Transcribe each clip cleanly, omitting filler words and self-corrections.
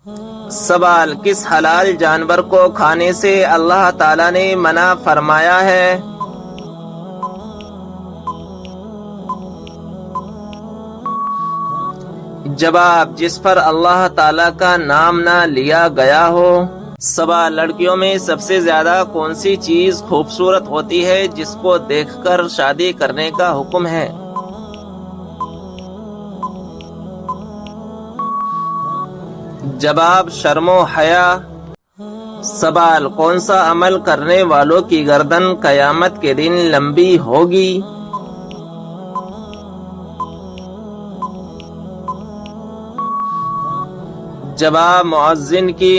سوال: کس حلال جانور کو کھانے سے اللہ تعالیٰ نے منع فرمایا ہے؟ جواب: جس پر اللہ تعالیٰ کا نام نہ لیا گیا ہو۔ سوال: لڑکیوں میں سب سے زیادہ کون سی چیز خوبصورت ہوتی ہے جس کو دیکھ کر شادی کرنے کا حکم ہے؟ جواب: شرم و حیا۔ سوال: کون سا عمل کرنے والوں کی گردن قیامت کے دن لمبی ہوگی؟ جواب: مؤذن کی۔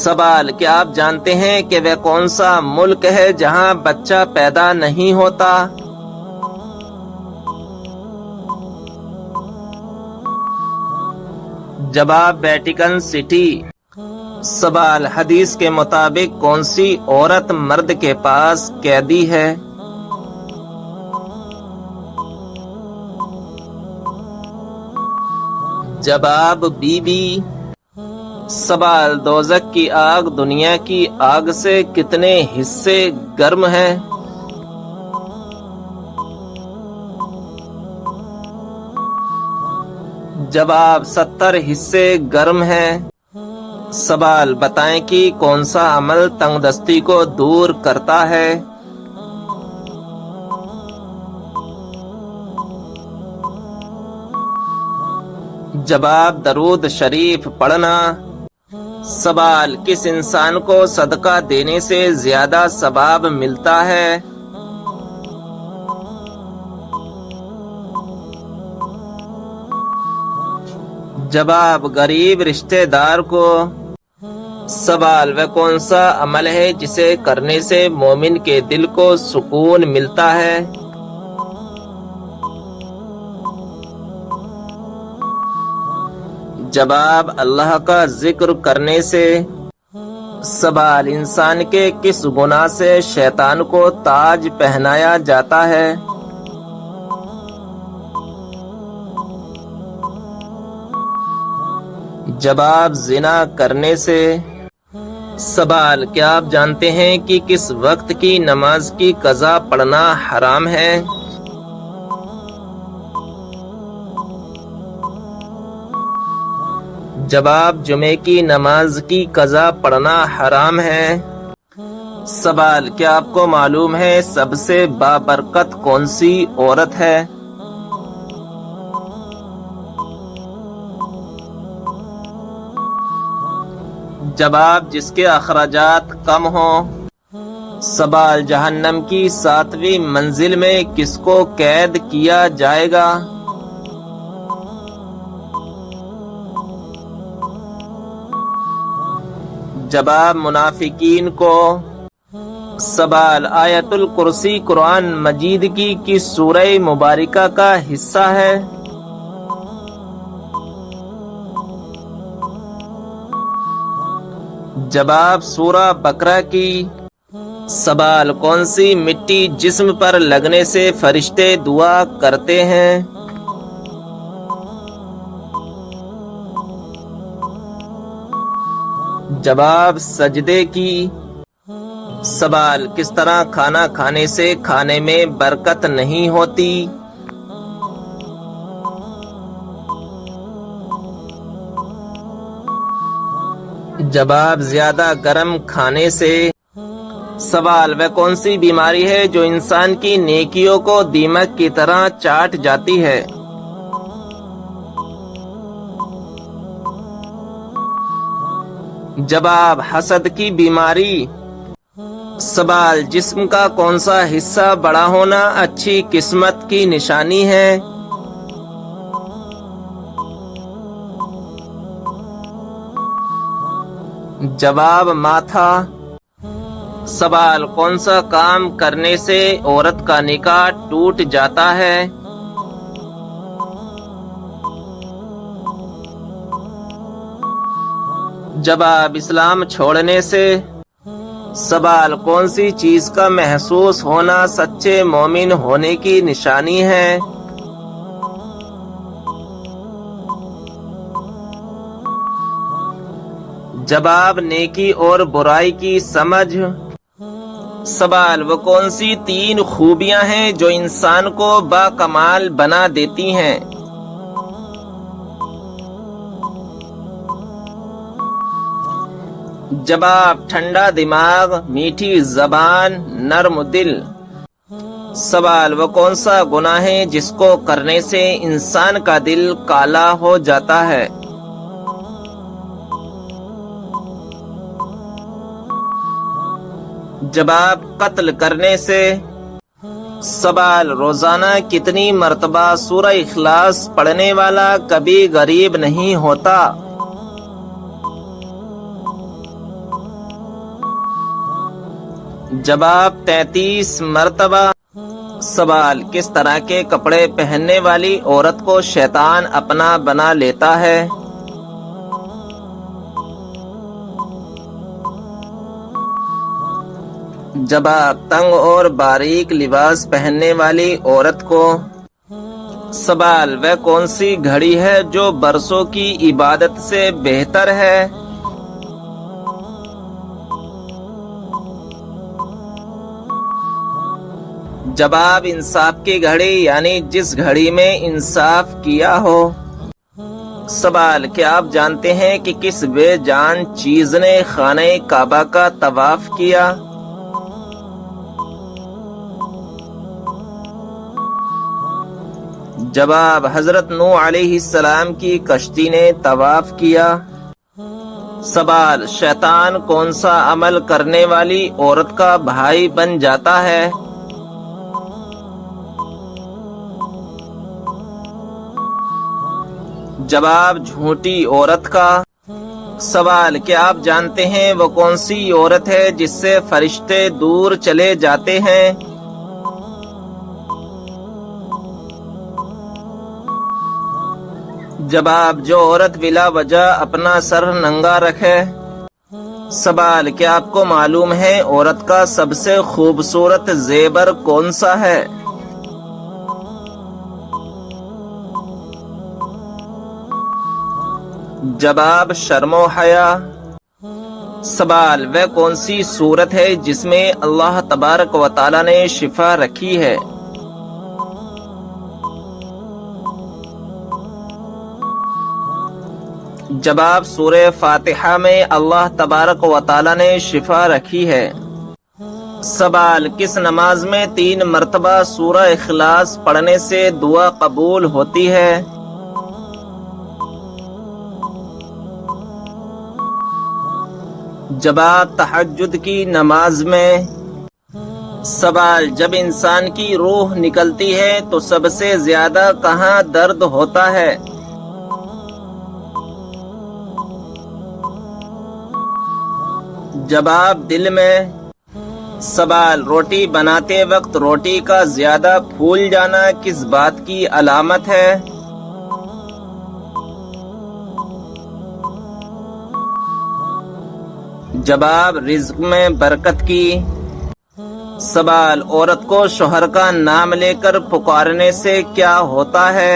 سوال: کیا آپ جانتے ہیں کہ وہ کون سا ملک ہے جہاں بچہ پیدا نہیں ہوتا؟ جواب: ویٹیکن سٹی۔ سوال: حدیث کے مطابق کون سی عورت مرد کے پاس قیدی ہے؟ جواب: بی بی۔ سوال: دوزخ کی آگ دنیا کی آگ سے کتنے حصے گرم ہے؟ جواب: 70 حصے گرم ہے۔ سوال: بتائیں کہ کون سا عمل تنگ دستی کو دور کرتا ہے؟ جواب: درود شریف پڑھنا۔ سوال: کس انسان کو صدقہ دینے سے زیادہ ثواب ملتا ہے؟ جواب: غریب رشتہ دار کو۔ سوال: وہ کون سا عمل ہے جسے کرنے سے مومن کے دل کو سکون ملتا ہے؟ جواب: اللہ کا ذکر کرنے سے۔ سوال: انسان کے کس گناہ سے شیطان کو تاج پہنایا جاتا ہے؟ جواب: زنا کرنے سے۔ سوال: کیا آپ جانتے ہیں کہ کس وقت کی نماز کی قضا پڑھنا حرام ہے؟ جواب: جمعے کی نماز کی قضا پڑھنا حرام ہے۔ سوال: کیا آپ کو معلوم ہے سب سے بابرکت کون سی عورت ہے؟ جواب: جس کے اخراجات کم ہوں۔ سوال: جہنم کی 7ویں منزل میں کس کو قید کیا جائے گا؟ جواب: منافقین کو۔ سوال: آیت الکرسی قرآن مجید کی کس سورہ مبارکہ کا حصہ ہے؟ جواب: سورہ بقرہ کی۔ سوال: کون سی مٹی جسم پر لگنے سے فرشتے دعا کرتے ہیں؟ جواب: سجدے کی۔ سوال: کس طرح کھانا کھانے سے کھانے میں برکت نہیں ہوتی؟ جواب: زیادہ گرم کھانے سے۔ سوال: وہ کون سی بیماری ہے جو انسان کی نیکیوں کو دیمک کی طرح چاٹ جاتی ہے؟ جواب: حسد کی بیماری۔ سوال: جسم کا کون سا حصہ بڑا ہونا اچھی قسمت کی نشانی ہے؟ جواب: ماتھا۔ سوال: کون سا کام کرنے سے عورت کا نکاح ٹوٹ جاتا ہے؟ جواب: اسلام چھوڑنے سے۔ سوال: کون سی چیز کا محسوس ہونا سچے مومن ہونے کی نشانی ہے؟ جواب نیکی اور برائی کی سمجھ۔ سوال وہ کون سی 3 خوبیاں ہیں جو انسان کو باکمال بنا دیتی ہیں؟ جواب ٹھنڈا دماغ، میٹھی زبان، نرم دل۔ سوال وہ کون سا گناہ ہے جس کو کرنے سے انسان کا دل کالا ہو جاتا ہے؟ جواب قتل کرنے سے۔ سوال روزانہ کتنی مرتبہ سورہ اخلاص پڑھنے والا کبھی غریب نہیں ہوتا؟ جواب 33 مرتبہ۔ سوال کس طرح کے کپڑے پہننے والی عورت کو شیطان اپنا بنا لیتا ہے؟ جواب تنگ اور باریک لباس پہننے والی عورت کو۔ سوال وہ کون سی گھڑی ہے جو برسوں کی عبادت سے بہتر ہے؟ جواب انصاف کی گھڑی، یعنی جس گھڑی میں انصاف کیا ہو۔ سوال کیا آپ جانتے ہیں کہ کس بے جان چیز نے خانہ کعبہ کا طواف کیا؟ جواب حضرت نوح علیہ السلام کی کشتی نے طواف کیا۔ سوال شیطان کون سا عمل کرنے والی عورت کا بھائی بن جاتا ہے؟ جواب جھوٹی عورت کا۔ سوال کیا آپ جانتے ہیں وہ کون سی عورت ہے جس سے فرشتے دور چلے جاتے ہیں؟ جواب جو عورت بلا وجہ اپنا سر ننگا رکھے۔ سوال کیا آپ کو معلوم ہے عورت کا سب سے خوبصورت زیور کون سا ہے؟ جواب شرم و حیا۔ سوال وہ کون سی صورت ہے جس میں اللہ تبارک و تعالی نے شفا رکھی ہے؟ جواب سورہ فاتحہ میں اللہ تبارک و تعالی نے شفا رکھی ہے۔ سوال کس نماز میں 3 مرتبہ سورہ اخلاص پڑھنے سے دعا قبول ہوتی ہے؟ جواب تہجد کی نماز میں۔ سوال جب انسان کی روح نکلتی ہے تو سب سے زیادہ کہاں درد ہوتا ہے؟ جواب دل میں۔ سوال روٹی بناتے وقت روٹی کا زیادہ پھول جانا کس بات کی علامت ہے؟ جواب رزق میں برکت کی۔ سوال عورت کو شوہر کا نام لے کر پکارنے سے کیا ہوتا ہے؟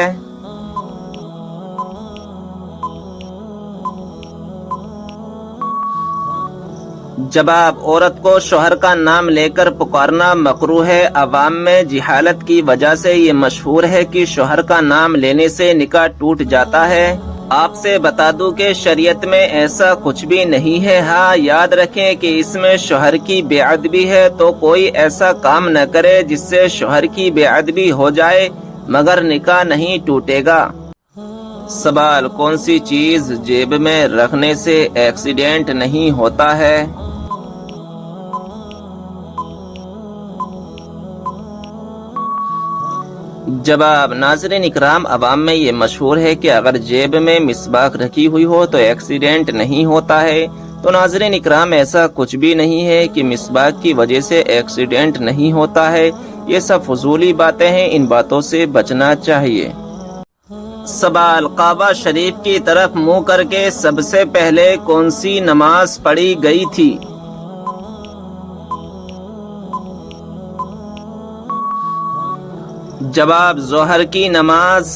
جواب عورت کو شوہر کا نام لے کر پکارنا مکروہ ہے۔ عوام میں جہالت کی وجہ سے یہ مشہور ہے کہ شوہر کا نام لینے سے نکاح ٹوٹ جاتا ہے۔ آپ سے بتا دوں کہ شریعت میں ایسا کچھ بھی نہیں ہے۔ ہاں یاد رکھیں کہ اس میں شوہر کی بے ادبی ہے، تو کوئی ایسا کام نہ کرے جس سے شوہر کی بے ادبی ہو جائے، مگر نکاح نہیں ٹوٹے گا۔ سوال کون سی چیز جیب میں رکھنے سے ایکسیڈنٹ نہیں ہوتا ہے؟ جواب ناظرین اکرام، عوام میں یہ مشہور ہے کہ اگر جیب میں مسواک رکھی ہوئی ہو تو ایکسیڈنٹ نہیں ہوتا ہے۔ تو ناظرین اکرام ایسا کچھ بھی نہیں ہے کہ مسواک کی وجہ سے ایکسیڈنٹ نہیں ہوتا ہے۔ یہ سب فضولی باتیں ہیں، ان باتوں سے بچنا چاہیے۔ سوال کعبہ شریف کی طرف منہ کر کے سب سے پہلے کون سی نماز پڑھی گئی تھی؟ جواب ظہر کی نماز۔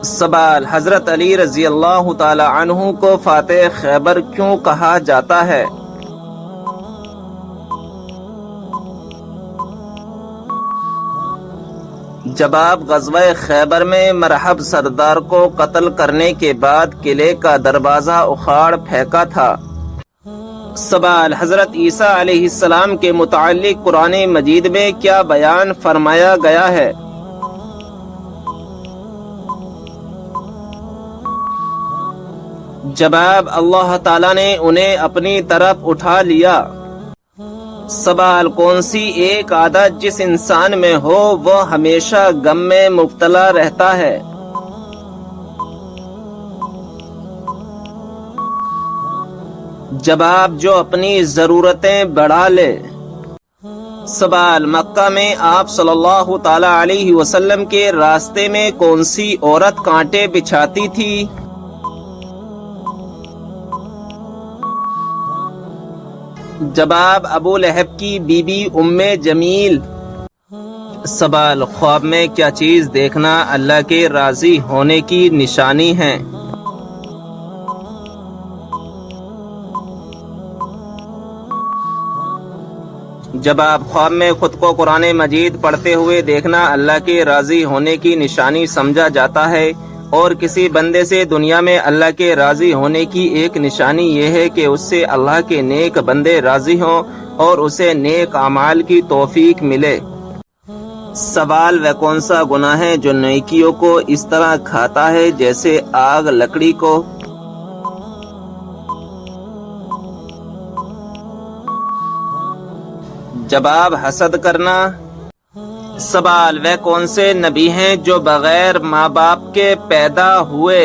سوال: حضرت علی رضی اللہ تعالی عنہ کو فاتح خیبر کیوں کہا جاتا ہے؟ جب آپ غزوہ خیبر میں مرحب سردار کو قتل کرنے کے بعد قلعے کا دروازہ اکھاڑ پھینکا تھا۔ سوال: حضرت عیسیٰ علیہ السلام کے متعلق قرآن مجید میں کیا بیان فرمایا گیا ہے؟ جواب: اللہ تعالیٰ نے انہیں اپنی طرف اٹھا لیا۔ سوال: کون سی ایک عادت جس انسان میں ہو وہ ہمیشہ غم میں مبتلا رہتا ہے؟ جواب: جو اپنی ضرورتیں بڑھا لے۔ سوال: مکہ میں آپ صلی اللہ تعالی علیہ وسلم کے راستے میں کون سی عورت کانٹے بچھاتی تھی؟ جواب: ابو لہب کی بیوی ام جمیل۔ سوال: خواب میں کیا چیز دیکھنا اللہ کے راضی ہونے کی نشانی ہے؟ جواب: خواب میں خود کو قرآن مجید پڑھتے ہوئے دیکھنا اللہ کے راضی ہونے کی نشانی سمجھا جاتا ہے، اور کسی بندے سے دنیا میں اللہ کے راضی ہونے کی ایک نشانی یہ ہے کہ اس سے اللہ کے نیک بندے راضی ہوں اور اسے نیک اعمال کی توفیق ملے۔ سوال: وہ کون سا گناہ ہے جو نیکیوں کو اس طرح کھاتا ہے جیسے آگ لکڑی کو؟ جواب: حسد کرنا۔ سوال: وہ کون سے نبی ہیں جو بغیر ماں باپ کے پیدا ہوئے؟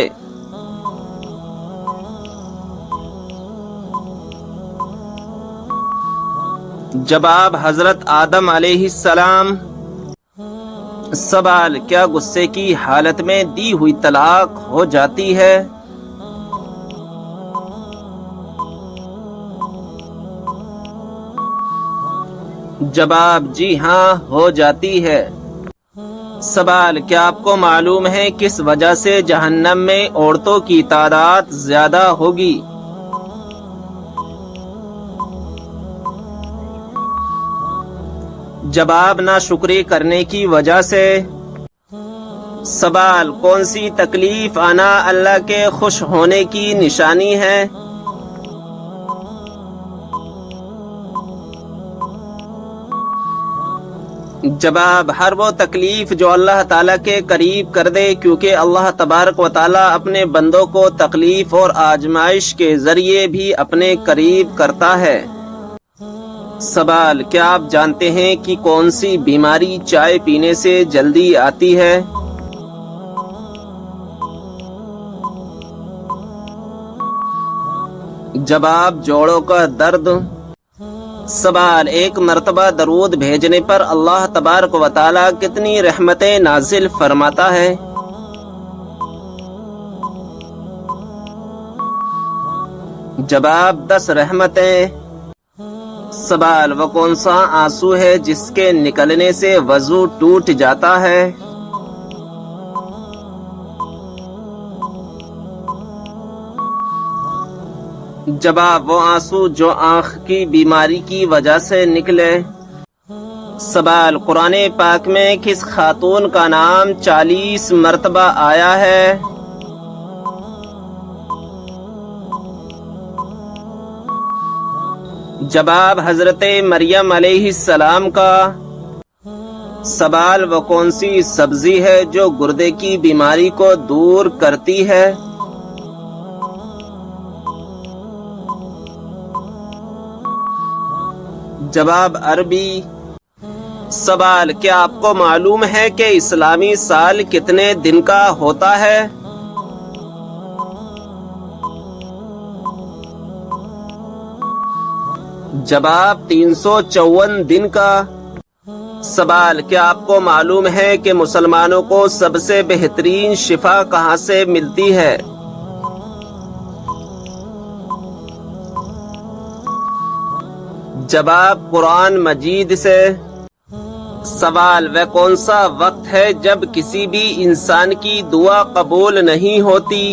جواب: حضرت آدم علیہ السلام۔ سوال: کیا غصے کی حالت میں دی ہوئی طلاق ہو جاتی ہے؟ جواب: جی ہاں، ہو جاتی ہے۔ سوال: کیا آپ کو معلوم ہے کس وجہ سے جہنم میں عورتوں کی تعداد زیادہ ہوگی؟ جواب: ناشکری کرنے کی وجہ سے۔ سوال: کون سی تکلیف آنا اللہ کے خوش ہونے کی نشانی ہے؟ جواب: ہر وہ تکلیف جو اللہ تعالیٰ کے قریب کر دے، کیونکہ اللہ تبارک و تعالیٰ اپنے بندوں کو تکلیف اور آزمائش کے ذریعے بھی اپنے قریب کرتا ہے۔ سوال: کیا آپ جانتے ہیں کہ کون سی بیماری چائے پینے سے جلدی آتی ہے؟ جواب: جوڑوں کا درد۔ سوال: ایک مرتبہ درود بھیجنے پر اللہ تبارک و تعالیٰ کتنی رحمتیں نازل فرماتا ہے؟ جواب: 10 رحمتیں۔ سوال: وہ کون سا آنسو ہے جس کے نکلنے سے وضو ٹوٹ جاتا ہے؟ جواب: وہ آنسو جو آنکھ کی بیماری کی وجہ سے نکلے۔ سوال: قرآن پاک میں کس خاتون کا نام 40 مرتبہ آیا ہے؟ جواب: حضرت مریم علیہ السلام کا۔ سوال: وہ کون سی سبزی ہے جو گردے کی بیماری کو دور کرتی ہے؟ جواب: عربی۔ سوال: کیا آپ کو معلوم ہے کہ اسلامی سال کتنے دن کا ہوتا ہے؟ جواب: 354 دن کا۔ سوال: کیا آپ کو معلوم ہے کہ مسلمانوں کو سب سے بہترین شفا کہاں سے ملتی ہے؟ جواب: قرآن مجید سے۔ سوال: وہ کون سا وقت ہے جب کسی بھی انسان کی دعا قبول نہیں ہوتی؟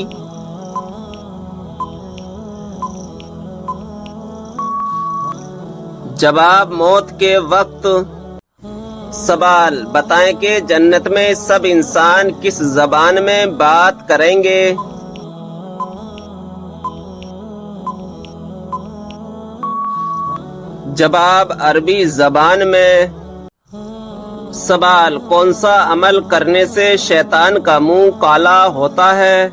جواب: موت کے وقت۔ سوال: بتائیں کہ جنت میں سب انسان کس زبان میں بات کریں گے؟ جواب: عربی زبان میں۔ سوال: کون سا عمل کرنے سے شیطان کا منہ کالا ہوتا ہے؟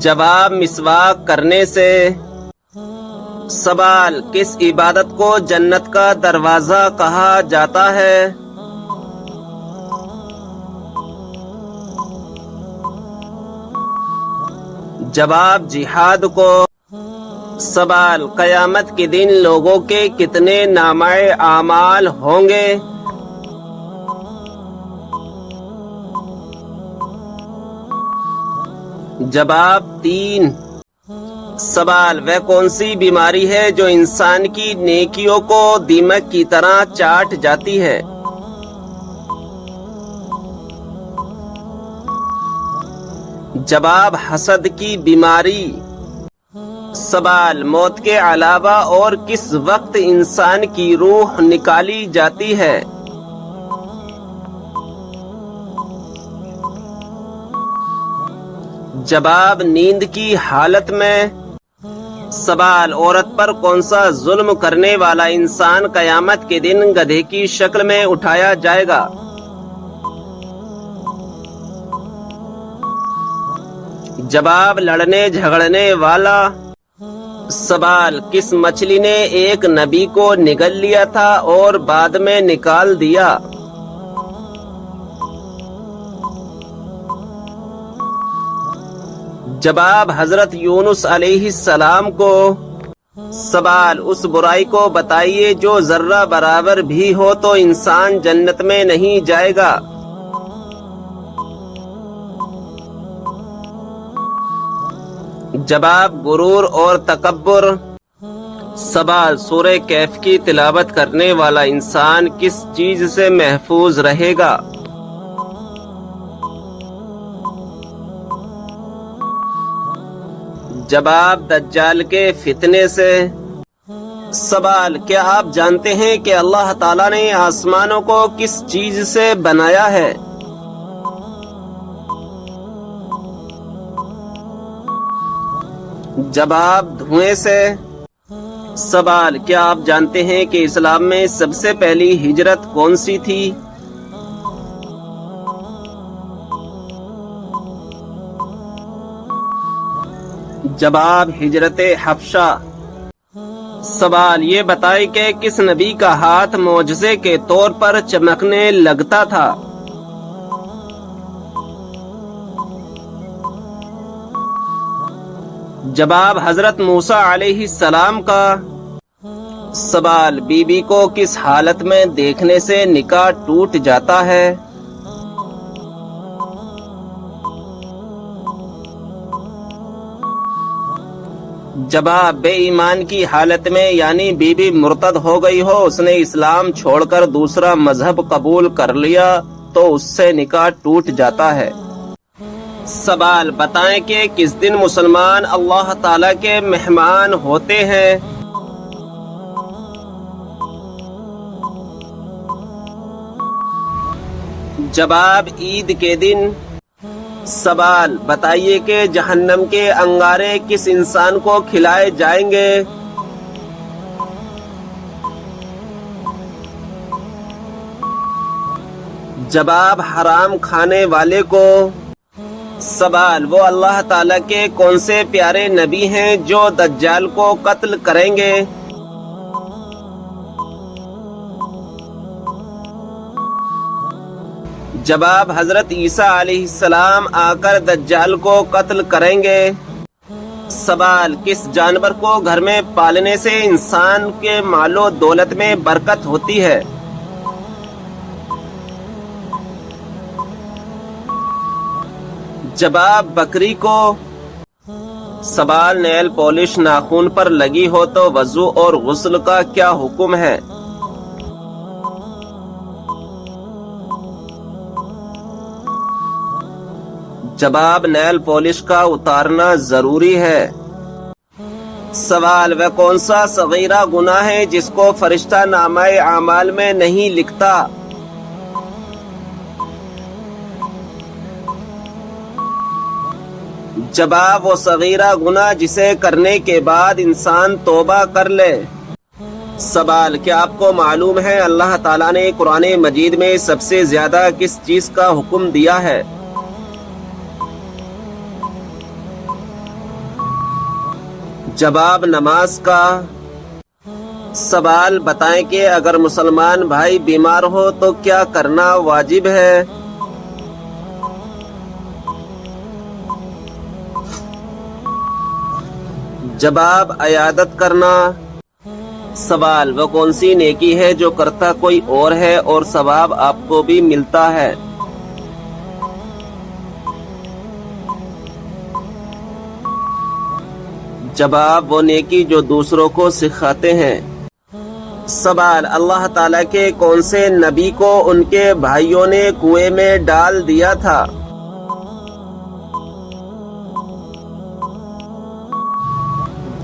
جواب: مسواک کرنے سے۔ سوال: کس عبادت کو جنت کا دروازہ کہا جاتا ہے؟ جواب: جہاد کو۔ سوال: قیامت کے دن لوگوں کے کتنے نامہ اعمال ہوں گے؟ جواب: 3۔ سوال: وہ کون سی بیماری ہے جو انسان کی نیکیوں کو دیمک کی طرح چاٹ جاتی ہے؟ جواب: حسد کی بیماری۔ سوال: موت کے علاوہ اور کس وقت انسان کی روح نکالی جاتی ہے؟ جواب: نیند کی حالت میں۔ سوال: عورت پر کون سا ظلم کرنے والا انسان قیامت کے دن گدھے کی شکل میں اٹھایا جائے گا؟ جواب: لڑنے جھگڑنے والا۔ سوال: کس مچھلی نے ایک نبی کو نگل لیا تھا اور بعد میں نکال دیا؟ جواب: حضرت یونس علیہ السلام کو۔ سوال: اس برائی کو بتائیے جو ذرہ برابر بھی ہو تو انسان جنت میں نہیں جائے گا۔ جواب: غرور اور تکبر۔ سوال: سورہ کہف کی تلاوت کرنے والا انسان کس چیز سے محفوظ رہے گا؟ جواب: دجال کے فتنے سے۔ سوال: کیا آپ جانتے ہیں کہ اللہ تعالیٰ نے آسمانوں کو کس چیز سے بنایا ہے؟ جواب: دھوئیں سے۔ سوال: کیا آپ جانتے ہیں کہ اسلام میں سب سے پہلی ہجرت کون سی تھی؟ جواب: ہجرت حبشہ۔ سوال: یہ بتائیں کہ کس نبی کا ہاتھ معجزے کے طور پر چمکنے لگتا تھا؟ جواب: حضرت موسیٰ علیہ السلام کا۔ سوال: بی بی کو کس حالت میں دیکھنے سے نکاح ٹوٹ جاتا ہے؟ جواب: بے ایمان کی حالت میں، یعنی بی بی مرتد ہو گئی ہو، اس نے اسلام چھوڑ کر دوسرا مذہب قبول کر لیا تو اس سے نکاح ٹوٹ جاتا ہے۔ سوال: بتائیں کہ کس دن مسلمان اللہ تعالیٰ کے مہمان ہوتے ہیں؟ جواب: عید کے دن۔ سوال: بتائیے کہ جہنم کے انگارے کس انسان کو کھلائے جائیں گے؟ جواب: حرام کھانے والے کو۔ سوال: وہ اللہ تعالیٰ کے کون سے پیارے نبی ہیں جو دجال کو قتل کریں گے؟ جواب: حضرت عیسیٰ علیہ السلام آ کر دجال کو قتل کریں گے۔ سوال: کس جانور کو گھر میں پالنے سے انسان کے مال و دولت میں برکت ہوتی ہے؟ جواب: بکری کو۔ سوال نیل پالش ناخن پر لگی ہو تو وضو اور غسل کا کیا حکم ہے؟ جواب نیل پالش کا اتارنا ضروری ہے۔ سوال وہ کون سا صغیرہ گناہ ہے جس کو فرشتہ نامہ اعمال میں نہیں لکھتا؟ جواب وہ صغیرہ گناہ جسے کرنے کے بعد انسان توبہ کر لے۔ سوال کیا آپ کو معلوم ہے اللہ تعالیٰ نے قرآن مجید میں سب سے زیادہ کس چیز کا حکم دیا ہے؟ جواب نماز کا۔ سوال بتائیں کہ اگر مسلمان بھائی بیمار ہو تو کیا کرنا واجب ہے؟ جواب عیادت کرنا۔ سوال وہ کون سی نیکی ہے جو کرتا کوئی اور ہے اور ثواب آپ کو بھی ملتا ہے؟ جواب وہ نیکی جو دوسروں کو سکھاتے ہیں۔ سوال اللہ تعالیٰ کے کون سے نبی کو ان کے بھائیوں نے کنویں میں ڈال دیا تھا؟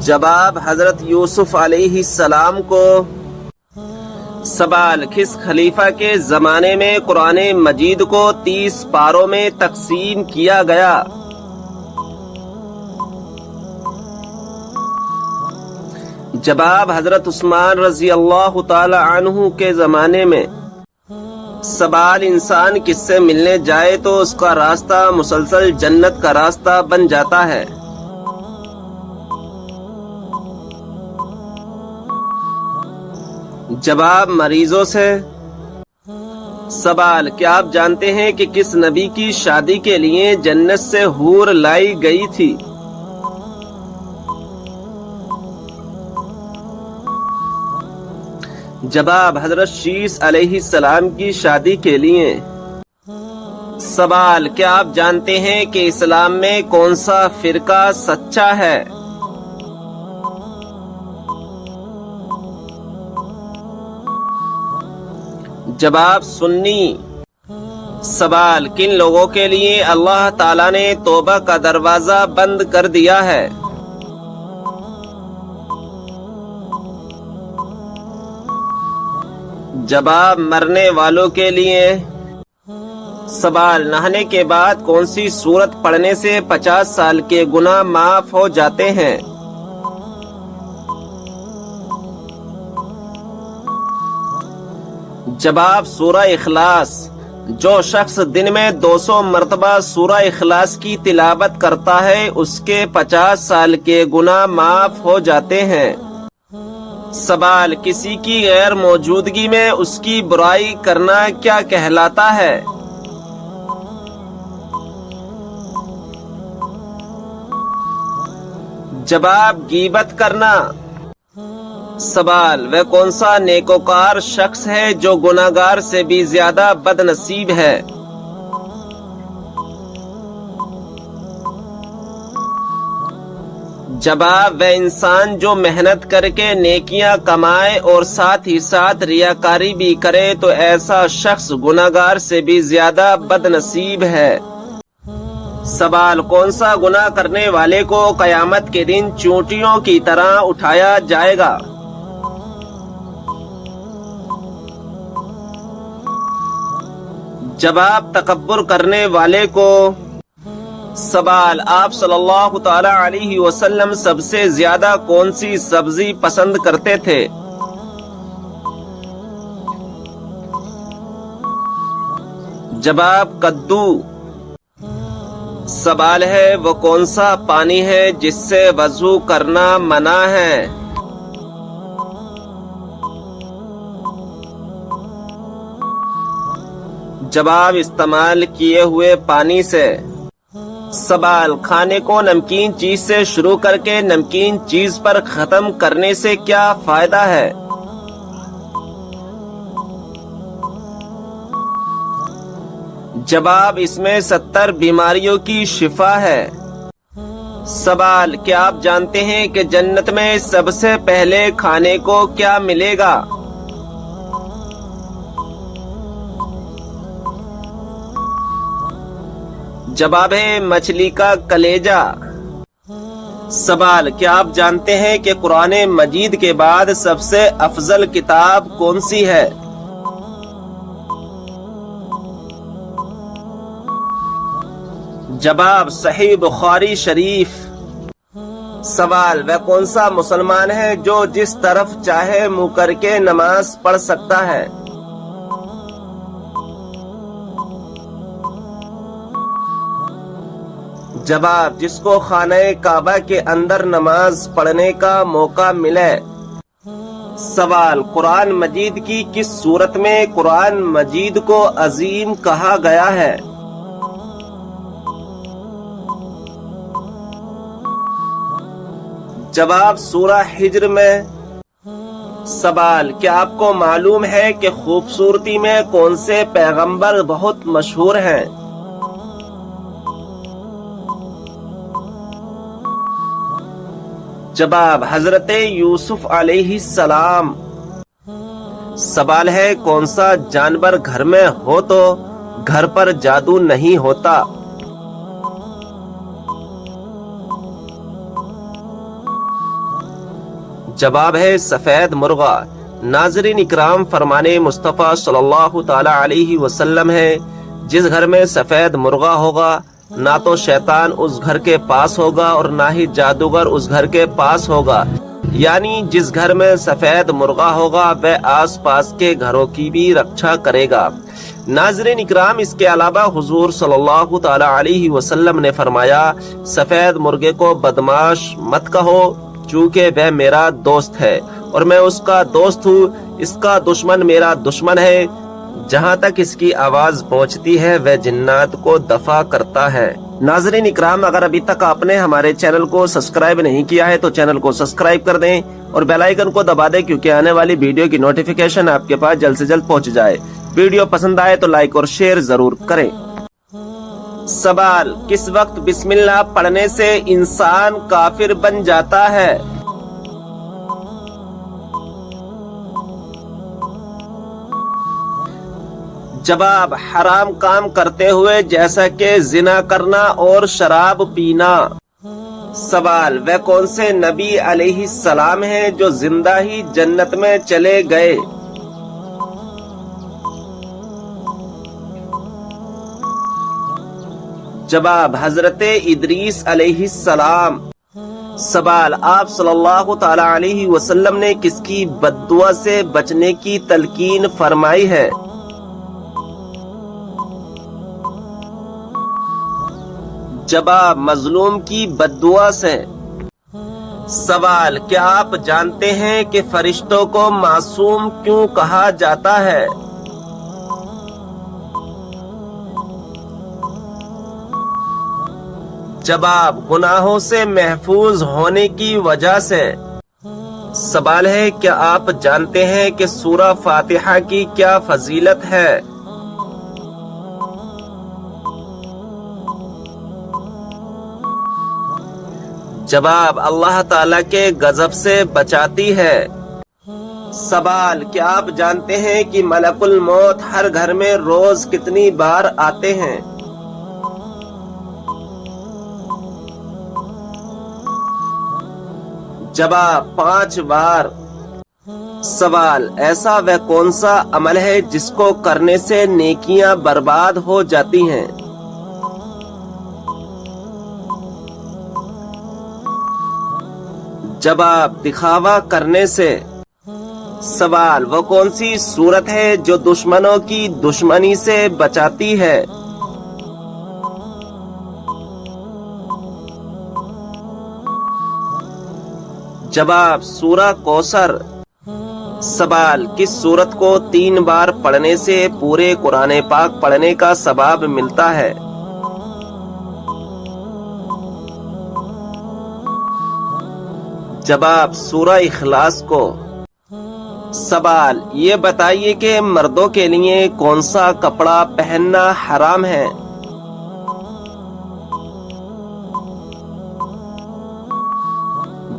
جواب حضرت یوسف علیہ السلام کو۔ سوال کس خلیفہ کے زمانے میں قرآن مجید کو 30 پاروں میں تقسیم کیا گیا؟ جواب حضرت عثمان رضی اللہ تعالی عنہ کے زمانے میں۔ سوال انسان کس سے ملنے جائے تو اس کا راستہ مسلسل جنت کا راستہ بن جاتا ہے؟ جواب مریضوں سے۔ سوال کیا آپ جانتے ہیں کہ کس نبی کی شادی کے لیے جنت سے حور لائی گئی تھی؟ جواب حضرت شیس علیہ السلام کی شادی کے لیے۔ سوال کیا آپ جانتے ہیں کہ اسلام میں کون سا فرقہ سچا ہے؟ جواب سنی۔ سوال کن لوگوں کے لیے اللہ تعالیٰ نے توبہ کا دروازہ بند کر دیا ہے؟ جواب مرنے والوں کے لیے۔ سوال نہانے کے بعد کون سی سورت پڑھنے سے 50 سال کے گناہ معاف ہو جاتے ہیں؟ جواب سورہ اخلاص۔ جو شخص دن میں 200 مرتبہ سورہ اخلاص کی تلاوت کرتا ہے اس کے 50 سال کے گناہ معاف ہو جاتے ہیں۔ سوال کسی کی غیر موجودگی میں اس کی برائی کرنا کیا کہلاتا ہے؟ جواب غیبت کرنا۔ سوال وہ کون سا نیکوکار شخص ہے جو گناہگار سے بھی زیادہ بد نصیب ہے؟ جواب وہ انسان جو محنت کر کے نیکیاں کمائے اور ساتھ ہی ساتھ ریاکاری بھی کرے تو ایسا شخص گناہگار سے بھی زیادہ بد نصیب ہے۔ سوال کون سا گناہ کرنے والے کو قیامت کے دن چونٹیوں کی طرح اٹھایا جائے گا؟ جواب تکبر کرنے والے کو۔ سوال آپ صلی اللہ تعالی علیہ وسلم سب سے زیادہ کون سی سبزی پسند کرتے تھے؟ جواب کدو۔ سوال ہے وہ کون سا پانی ہے جس سے وضو کرنا منع ہے؟ جواب استعمال کیے ہوئے پانی سے۔ سوال کھانے کو نمکین چیز سے شروع کر کے نمکین چیز پر ختم کرنے سے کیا فائدہ ہے؟ جواب اس میں 70 بیماریوں کی شفا ہے۔ سوال، کیا آپ جانتے ہیں کہ جنت میں سب سے پہلے کھانے کو کیا ملے گا؟ جواب ہے مچھلی کا کلیجہ۔ سوال، کیا آپ جانتے ہیں کہ قرآن مجید کے بعد سب سے افضل کتاب کون سی ہے؟ جواب صحیح بخاری شریف۔ سوال، وہ کون سا مسلمان ہے جو جس طرف چاہے منہ کر کے نماز پڑھ سکتا ہے؟ جواب، جس کو خانہ کعبہ کے اندر نماز پڑھنے کا موقع ملے۔ سوال، قرآن مجید کی کس صورت میں قرآن مجید کو عظیم کہا گیا ہے؟ جواب سورہ حجر میں۔ سوال، کیا آپ کو معلوم ہے کہ خوبصورتی میں کون سے پیغمبر بہت مشہور ہیں؟ جواب حضرت یوسف علیہ السلام۔ سوال ہے، کون سا جانور گھر میں ہو تو گھر پر جادو نہیں ہوتا؟ جواب ہے سفید مرغا۔ ناظرین اکرام، فرمان مصطفیٰ صلی اللہ تعالی علیہ وسلم ہے، جس گھر میں سفید مرغا ہوگا نہ تو شیطان اس گھر کے پاس ہوگا اور نہ ہی جادوگر اس گھر کے پاس ہوگا، یعنی جس گھر میں سفید مرغا ہوگا وہ آس پاس کے گھروں کی بھی رکشا کرے گا۔ ناظرین اکرام، اس کے علاوہ حضور صلی اللہ تعالی علیہ وسلم نے فرمایا، سفید مرغے کو بدماش مت کہو، چونکہ وہ میرا دوست ہے اور میں اس کا دوست ہوں، اس کا دشمن میرا دشمن ہے، جہاں تک اس کی آواز پہنچتی ہے وہ جنات کو دفع کرتا ہے۔ ناظرین اکرام، اگر ابھی تک آپ نے ہمارے چینل کو سبسکرائب نہیں کیا ہے تو چینل کو سبسکرائب کر دیں اور بیل آئیکن کو دبا دیں، کیونکہ آنے والی ویڈیو کی نوٹیفیکیشن آپ کے پاس جلد سے جلد پہنچ جائے۔ ویڈیو پسند آئے تو لائک اور شیئر ضرور کریں۔ سوال، کس وقت بسم اللہ پڑھنے سے انسان کافر بن جاتا ہے؟ جواب حرام کام کرتے ہوئے، جیسا کہ زنا کرنا اور شراب پینا۔ سوال، وہ کون سے نبی علیہ السلام ہیں جو زندہ ہی جنت میں چلے گئے؟ جواب حضرت ادریس علیہ السلام۔ سوال، آپ صلی اللہ تعالی علیہ وسلم نے کس کی بد دعا سے بچنے کی تلقین فرمائی ہے؟ جواب مظلوم کی بد دعا سے۔ سوال، کیا آپ جانتے ہیں کہ فرشتوں کو معصوم کیوں کہا جاتا ہے؟ جواب گناہوں سے محفوظ ہونے کی وجہ سے۔ سوال ہے، کیا آپ جانتے ہیں کہ سورہ فاتحہ کی کیا فضیلت ہے؟ جواب اللہ تعالیٰ کے غضب سے بچاتی ہے۔ سوال، کیا آپ جانتے ہیں کہ ملک الموت ہر گھر میں روز کتنی بار آتے ہیں؟ جواب 5 بار۔ سوال، ایسا وہ کون سا عمل ہے جس کو کرنے سے نیکیاں برباد ہو جاتی ہیں؟ جواب دکھاوا کرنے سے۔ سوال، وہ کون سی صورت ہے جو دشمنوں کی دشمنی سے بچاتی ہے؟ جواب سورہ کوثر۔ سوال، کس سورت کو 3 بار پڑھنے سے پورے قرآن پاک پڑھنے کا ثواب ملتا ہے؟ جواب سورہ اخلاص کو۔ سوال، یہ بتائیے کہ مردوں کے لیے کون سا کپڑا پہننا حرام ہے؟